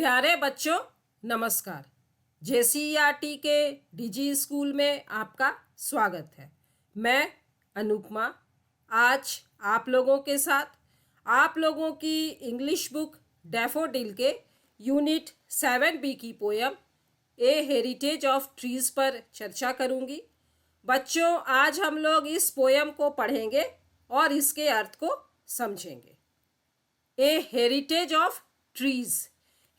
प्यारे बच्चों, नमस्कार। जेसीईआरटी के डीजी स्कूल में आपका स्वागत है। मैं अनुपमा आज आप लोगों के साथ आप लोगों की इंग्लिश बुक डैफोडिल के यूनिट 7B की poem A heritage of trees पर चर्चा करूंगी। बच्चों, आज हम लोग इस पोयम को पढ़ेंगे और इसके अर्थ को समझेंगे। ए हेरिटेज ऑफ ट्रीज।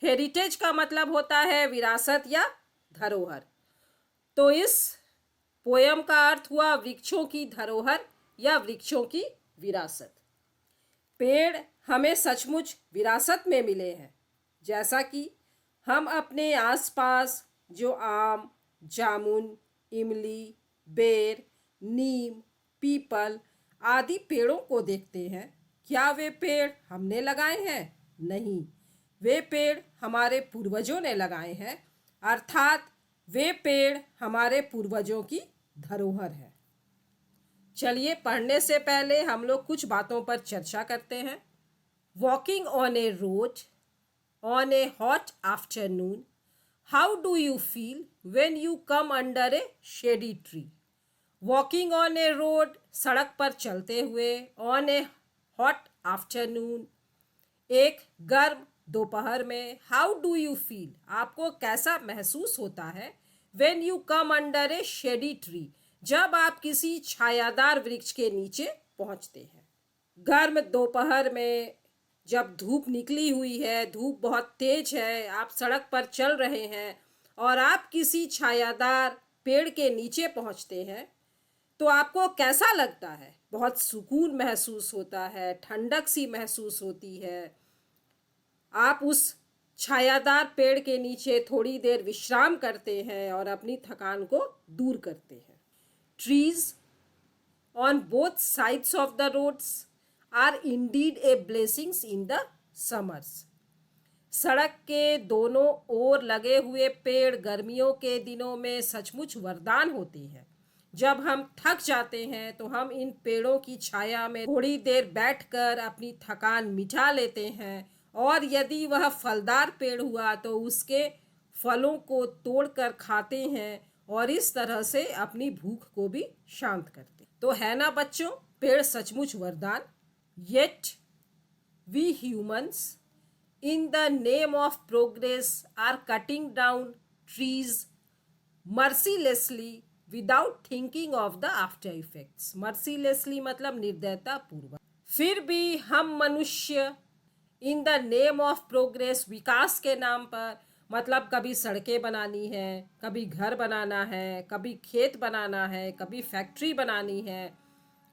हेरिटेज का मतलब होता है विरासत या धरोहर। तो इस पोयम का अर्थ हुआ वृक्षों की धरोहर या वृक्षों की विरासत। पेड़ हमें सचमुच विरासत में मिले हैं, जैसा कि हम अपने आसपास जो आम, जामुन, इमली, बेर, नीम, पीपल आदि पेड़ों को देखते हैं। क्या वे पेड़ हमने लगाए हैं? नहीं, वे पेड़ हमारे पूर्वजों ने लगाए हैं, अर्थात वे पेड़ हमारे पूर्वजों की धरोहर है। चलिए, पढ़ने से पहले हम लोग कुछ बातों पर चर्चा करते हैं। Walking on A road on A hot afternoon, how do you feel when you come under A shady tree? Walking on A road, सड़क पर चलते हुए, ऑन ए हॉट आफ्टरनून, एक गर्म दोपहर में, हाउ डू यू फील, आपको कैसा महसूस होता है, when you come under A shady tree, जब आप किसी छायादार वृक्ष के नीचे पहुंचते हैं। गर्म दोपहर में जब धूप निकली हुई है, धूप बहुत तेज है, आप सड़क पर चल रहे हैं और आप किसी छायादार पेड़ के नीचे पहुंचते हैं, तो आपको कैसा लगता है? बहुत सुकून महसूस होता है, ठंडक सी महसूस होती है। आप उस छायादार पेड़ के नीचे थोड़ी देर विश्राम करते हैं और अपनी थकान को दूर करते हैं। Trees on both sides of the roads are indeed a blessings in the summers. सड़क के दोनों ओर लगे हुए पेड़ गर्मियों के दिनों में सचमुच वरदान होते हैं। जब हम थक जाते हैं तो हम इन पेड़ों की छाया में थोड़ी देर बैठकर अपनी थकान मिटा लेते हैं, और यदि वह फलदार पेड़ हुआ तो उसके फलों को तोड़कर खाते हैं और इस तरह से अपनी भूख को भी शांत करते। तो है ना बच्चों, पेड़ सचमुच वरदान। Yet we humans in the name of progress are cutting down trees mercilessly without thinking of the after effects. mercilessly मतलब निर्दयता पूर्वक। फिर भी हम मनुष्य in the name of progress, विकास के नाम पर, मतलब कभी सड़कें बनानी है, कभी घर बनाना है, कभी खेत बनाना है, कभी फैक्ट्री बनानी है,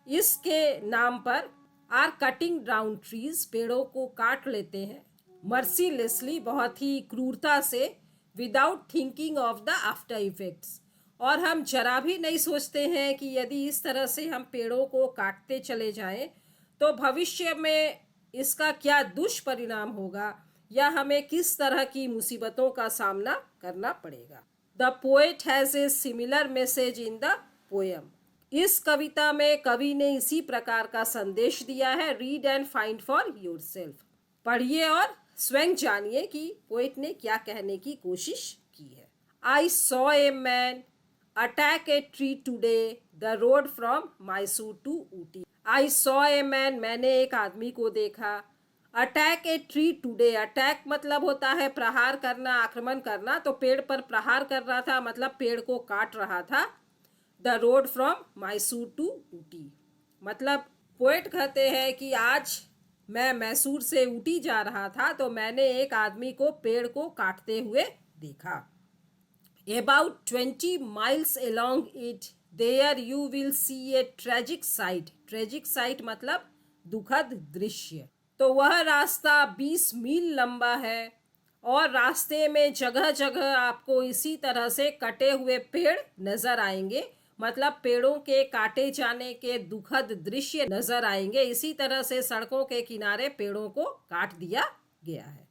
इसके नाम पर आर कटिंग डाउन ट्रीज, पेड़ों को काट लेते हैं। मर्सीलेसली, बहुत ही क्रूरता से, without thinking of the after effects, और हम जरा भी नहीं सोचते हैं कि यदि इस तरह से हम पेड़ों को काटते चले जाएं तो भविष्य में इसका क्या दुष्परिणाम होगा या हमें किस तरह की मुसीबतों का सामना करना पड़ेगा। The poet has a similar message in the poem. इस कविता में कवि ने इसी प्रकार का संदेश दिया है। Read and find for yourself. पढ़िए और स्वयं जानिए कि पोएट ने क्या कहने की कोशिश की है। I saw a man attack a tree today the road from Mysore to Ooty. I saw a man, मैंने एक आदमी को देखा। Attack a tree today, attack मतलब होता है प्रहार करना, आक्रमण करना, तो पेड़ पर प्रहार कर रहा था, मतलब पेड़ को काट रहा था। The road from Mysore to Ooty, मतलब पोएट कहते हैं कि आज मैं मैसूर से ऊटी जा रहा था तो मैंने एक आदमी को पेड़ को काटते हुए देखा। About 20 miles along it, there you will see a tragic sight. Tragic sight मतलब दुखद दृश्य। तो वह रास्ता 20 मील लंबा है और रास्ते में जगह जगह आपको इसी तरह से कटे हुए पेड़ नजर आएंगे, मतलब पेड़ों के काटे जाने के दुखद दृश्य नजर आएंगे। इसी तरह से सड़कों के किनारे पेड़ों को काट दिया गया है।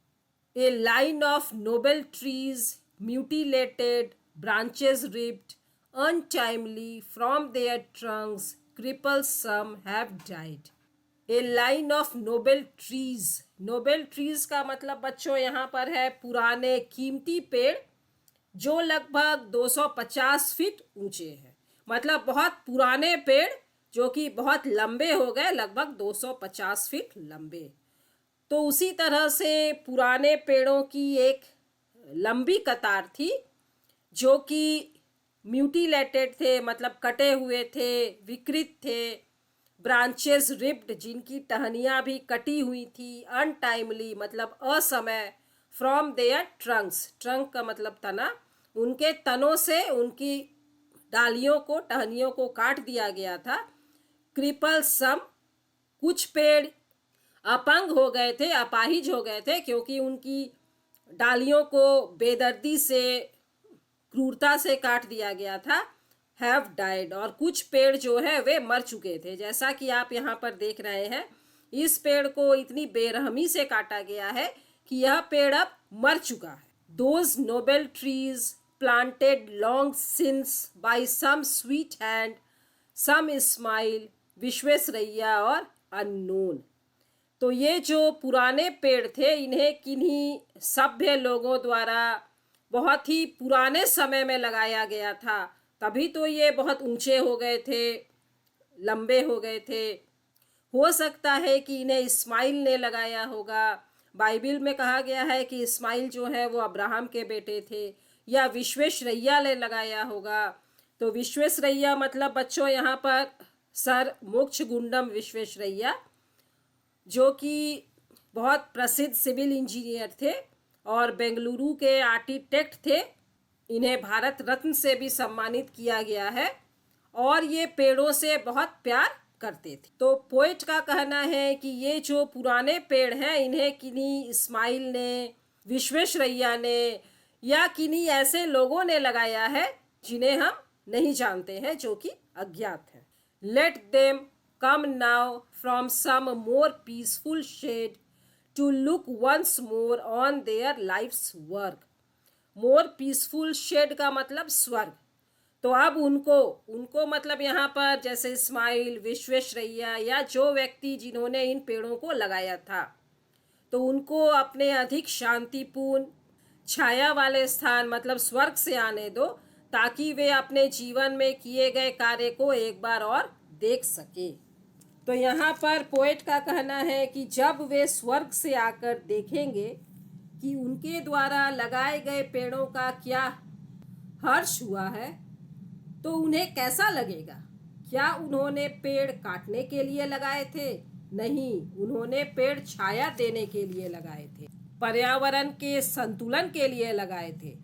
A line of noble trees mutilated, branches ripped untimely from their trunks, crippled, some have died. A line of Nobel trees. Nobel trees का मतलब बच्चों यहाँ पर है पुराने कीमती पेड़ जो लगभग 250 फीट ऊंचे हैं। मतलब बहुत पुराने पेड़ जो कि बहुत लंबे हो गए, लगभग 250 फीट लंबे। तो उसी तरह से पुराने पेड़ों की एक लंबी कतार थी जो कि म्यूटिलेटेड थे, मतलब कटे हुए थे, विकृत थे, ब्रांचेस रिप्ड, जिनकी टहनियाँ भी कटी हुई थी, अनटाइमली मतलब असमय, फ्रॉम देयर ट्रंक्स, ट्रंक का मतलब तना, उनके तनों से उनकी डालियों को, टहनियों को काट दिया गया था। क्रिपल सम, कुछ पेड़ अपंग हो गए थे, अपाहिज हो गए थे क्योंकि उनकी डालियों को बेदर्दी से, क्रूरता से काट दिया गया था। हैव डाइड, और कुछ पेड़ जो है वे मर चुके थे। जैसा कि आप यहाँ पर देख रहे हैं, इस पेड़ को इतनी बेरहमी से काटा गया है कि यह पेड़ अब मर चुका है। Those noble trees planted long since by some sweet hand, some smile, Visvesvaraya और अननोन। तो ये जो पुराने पेड़ थे, इन्हें किन्हीं सभ्य लोगों द्वारा बहुत ही पुराने समय में लगाया गया था, तभी तो ये बहुत ऊंचे हो गए थे, लंबे हो गए थे। हो सकता है कि इन्हें इस्माइल ने लगाया होगा। बाइबिल में कहा गया है कि इस्माइल जो है वो अब्राहम के बेटे थे, या विश्वेश्वरैया ने लगाया होगा। तो विश्वेश्वरैया मतलब बच्चों यहाँ पर सर मोक्षगुंडम विश्वेश्वरैया, जो कि बहुत प्रसिद्ध सिविल इंजीनियर थे और बेंगलुरु के आर्किटेक्ट थे। इन्हें भारत रत्न से भी सम्मानित किया गया है और ये पेड़ों से बहुत प्यार करते थे। तो पोएट का कहना है कि ये जो पुराने पेड़ हैं, इन्हें किन्हीं इस्माइल ने, विश्वेश्वरैया ने या किन्हीं ऐसे लोगों ने लगाया है जिन्हें हम नहीं जानते हैं, जो कि अज्ञात है। Let them come now from some more peaceful shade to look once more on their life's work. More peaceful shade का मतलब स्वर्ग। तो अब उनको मतलब यहाँ पर जैसे इस्माइल, विश्वेश्वरैया या जो व्यक्ति जिन्होंने इन पेड़ों को लगाया था, तो उनको अपने अधिक शांतिपूर्ण छाया वाले स्थान मतलब स्वर्ग से आने दो, ताकि वे अपने जीवन में किए गए कार्य को एक बार और देख सके। तो यहाँ पर पोएट का कहना है कि जब वे स्वर्ग से आकर देखेंगे कि उनके द्वारा लगाए गए पेड़ों का क्या हर्ष हुआ है, तो उन्हें कैसा लगेगा। क्या उन्होंने पेड़ काटने के लिए लगाए थे? नहीं, उन्होंने पेड़ छाया देने के लिए लगाए थे, पर्यावरण के संतुलन के लिए लगाए थे,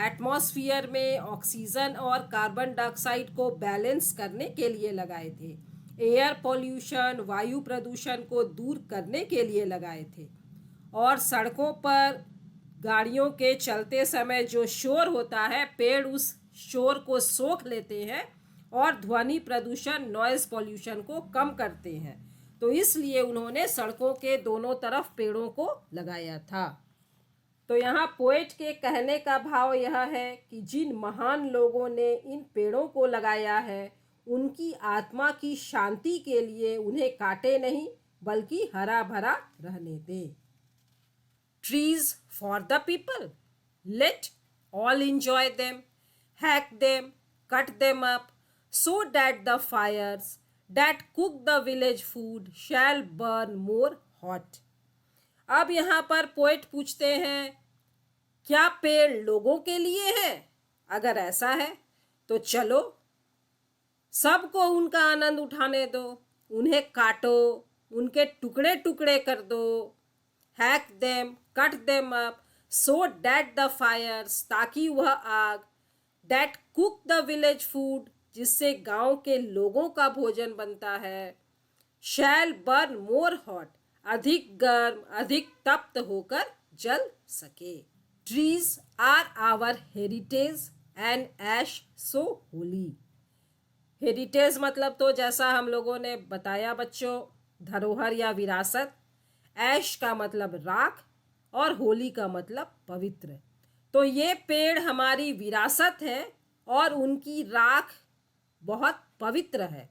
एटमॉस्फेयर में ऑक्सीजन और कार्बन डाइऑक्साइड को बैलेंस करने के लिए लगाए थे, एयर पॉल्यूशन, वायु प्रदूषण को दूर करने के लिए लगाए थे, और सड़कों पर गाड़ियों के चलते समय जो शोर होता है, पेड़ उस शोर को सोख लेते हैं और ध्वनि प्रदूषण, नॉइज पॉल्यूशन को कम करते हैं। तो इसलिए उन्होंने सड़कों के दोनों तरफ पेड़ों को लगाया था। तो यहाँ पोएट के कहने का भाव यह है कि जिन महान लोगों ने इन पेड़ों को लगाया है, उनकी आत्मा की शांति के लिए उन्हें काटे नहीं, बल्कि हरा भरा रहने दे। Trees for the people. Let all enjoy them, hack them, cut them up, so that the fires that cook the village food shall burn more hot. अब यहाँ पर पोएट पूछते हैं, क्या पेड़ लोगों के लिए है? अगर ऐसा है तो चलो सबको उनका आनंद उठाने दो, उन्हें काटो, उनके टुकड़े टुकड़े कर दो, hack them, cut them up, so that the Fyers, ताकि वह आग, that cook the village food, जिससे गांव के लोगों का भोजन बनता है, शैल बर्न मोर हॉट, अधिक गर्म, अधिक तप्त होकर जल सके। Trees are our heritage and as so holy. Heritage मतलब तो जैसा हम लोगों ने बताया बच्चों, धरोहर या विरासत। ऐश का मतलब राख और होली का मतलब पवित्र। तो ये पेड़ हमारी विरासत है और उनकी राख बहुत पवित्र है।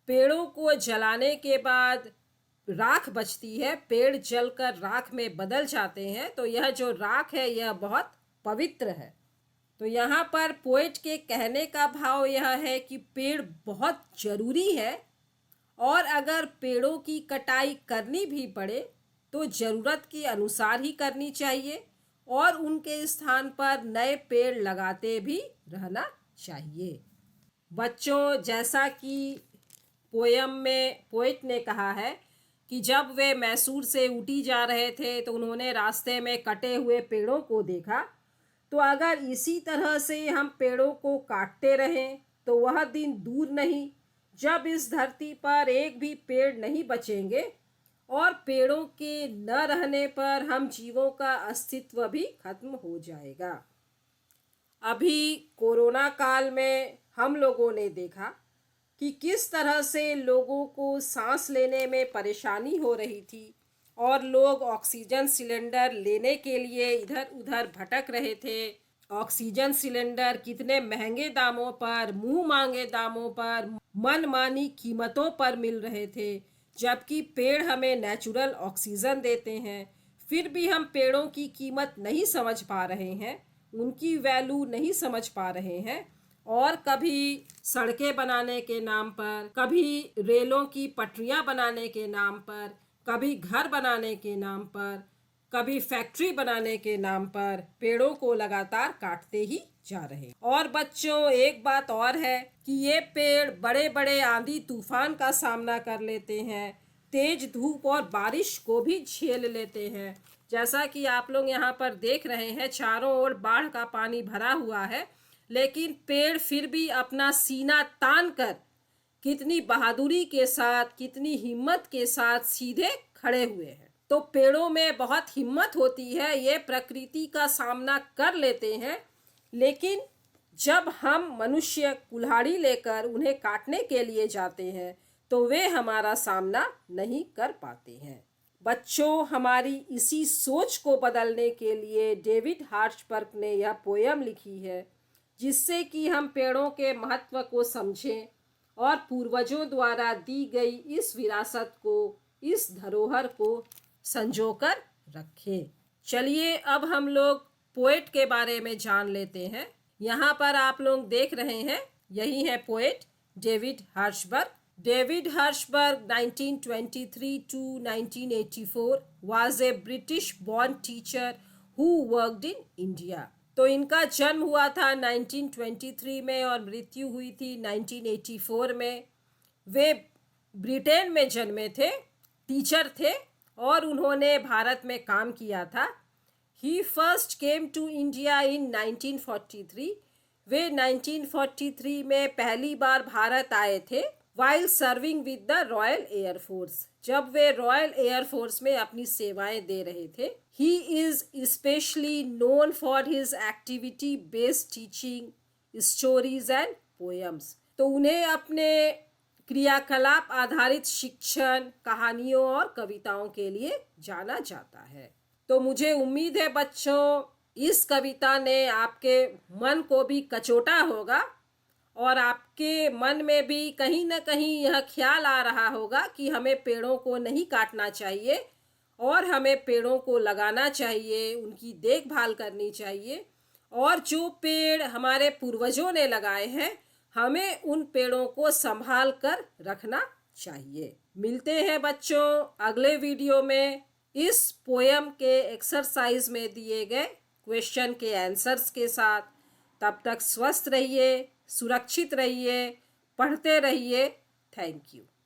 पेड़ों को जलाने के बाद राख बचती है, पेड़ जलकर राख में बदल जाते हैं, तो यह जो राख है यह बहुत पवित्र है। तो यहाँ पर पोएट के कहने का भाव यह है कि पेड़ बहुत जरूरी है और अगर पेड़ों की कटाई करनी भी पड़े तो ज़रूरत के अनुसार ही करनी चाहिए और उनके स्थान पर नए पेड़ लगाते भी रहना चाहिए। बच्चों, जैसा कि पोयम में पोएट ने कहा है कि जब वे मैसूर से ऊटी जा रहे थे तो उन्होंने रास्ते में कटे हुए पेड़ों को देखा। तो अगर इसी तरह से हम पेड़ों को काटते रहें तो वह दिन दूर नहीं जब इस धरती पर एक भी पेड़ नहीं बचेंगे और पेड़ों के न रहने पर हम जीवों का अस्तित्व भी खत्म हो जाएगा। अभी कोरोना काल में हम लोगों ने देखा कि किस तरह से लोगों को सांस लेने में परेशानी हो रही थी और लोग ऑक्सीजन सिलेंडर लेने के लिए इधर उधर भटक रहे थे। ऑक्सीजन सिलेंडर कितने महंगे दामों पर, मुंह मांगे दामों पर, मनमानी कीमतों पर मिल रहे थे, जबकि पेड़ हमें नेचुरल ऑक्सीजन देते हैं। फिर भी हम पेड़ों की कीमत नहीं समझ पा रहे हैं, उनकी वैल्यू नहीं समझ पा रहे हैं और कभी सड़कें बनाने के नाम पर, कभी रेलों की पटरियां बनाने के नाम पर, कभी घर बनाने के नाम पर, कभी फैक्ट्री बनाने के नाम पर पेड़ों को लगातार काटते ही जा रहे हैं। और बच्चों, एक बात और है कि ये पेड़ बड़े बड़े आंधी तूफान का सामना कर लेते हैं, तेज धूप और बारिश को भी झेल लेते हैं। जैसा कि आप लोग यहाँ पर देख रहे हैं, चारों ओर बाढ़ का पानी भरा हुआ है, लेकिन पेड़ फिर भी अपना सीना तान कर कितनी बहादुरी के साथ, कितनी हिम्मत के साथ सीधे खड़े हुए हैं। तो पेड़ों में बहुत हिम्मत होती है, ये प्रकृति का सामना कर लेते हैं, लेकिन जब हम मनुष्य कुल्हाड़ी लेकर उन्हें काटने के लिए जाते हैं तो वे हमारा सामना नहीं कर पाते हैं। बच्चों, हमारी इसी सोच को बदलने के लिए डेविड हार्शबर्ग ने यह पोयम लिखी है, जिससे कि हम पेड़ों के महत्व को समझें और पूर्वजों द्वारा दी गई इस विरासत को, इस धरोहर को संजोकर रखें। चलिए अब हम लोग पोएट के बारे में जान लेते हैं। यहाँ पर आप लोग देख रहे हैं, यही है poet David Harshberg. David Harshberg 1923 to 1984 was a British born teacher who worked in India। तो इनका जन्म हुआ था 1923 में और मृत्यु हुई थी 1984 में। वे ब्रिटेन में जन्मे थे, टीचर थे और उन्होंने भारत में काम किया था। He first came to India in 1943। वे 1943 में पहली बार भारत आए थे while serving with the Royal Air Force, जब वे रॉयल एयर फोर्स में अपनी सेवाएं दे रहे थे। He is specially known for his activity based teaching, stories and poems. तो उन्हें अपने क्रियाकलाप आधारित शिक्षण, कहानियों और कविताओं के लिए जाना जाता है। तो मुझे उम्मीद है बच्चों, इस कविता ने आपके मन को भी कचोटा होगा और आपके मन में भी कहीं ना कहीं यह ख्याल आ रहा होगा कि हमें पेड़ों को नहीं काटना चाहिए और हमें पेड़ों को लगाना चाहिए, उनकी देखभाल करनी चाहिए और जो पेड़ हमारे पूर्वजों ने लगाए हैं हमें उन पेड़ों को संभाल कर रखना चाहिए। मिलते हैं बच्चों अगले वीडियो में इस पोयम के एक्सरसाइज में दिए गए क्वेश्चन के आंसर्स के साथ। तब तक स्वस्थ रहिए, सुरक्षित रहिए, पढ़ते रहिए। Thank you.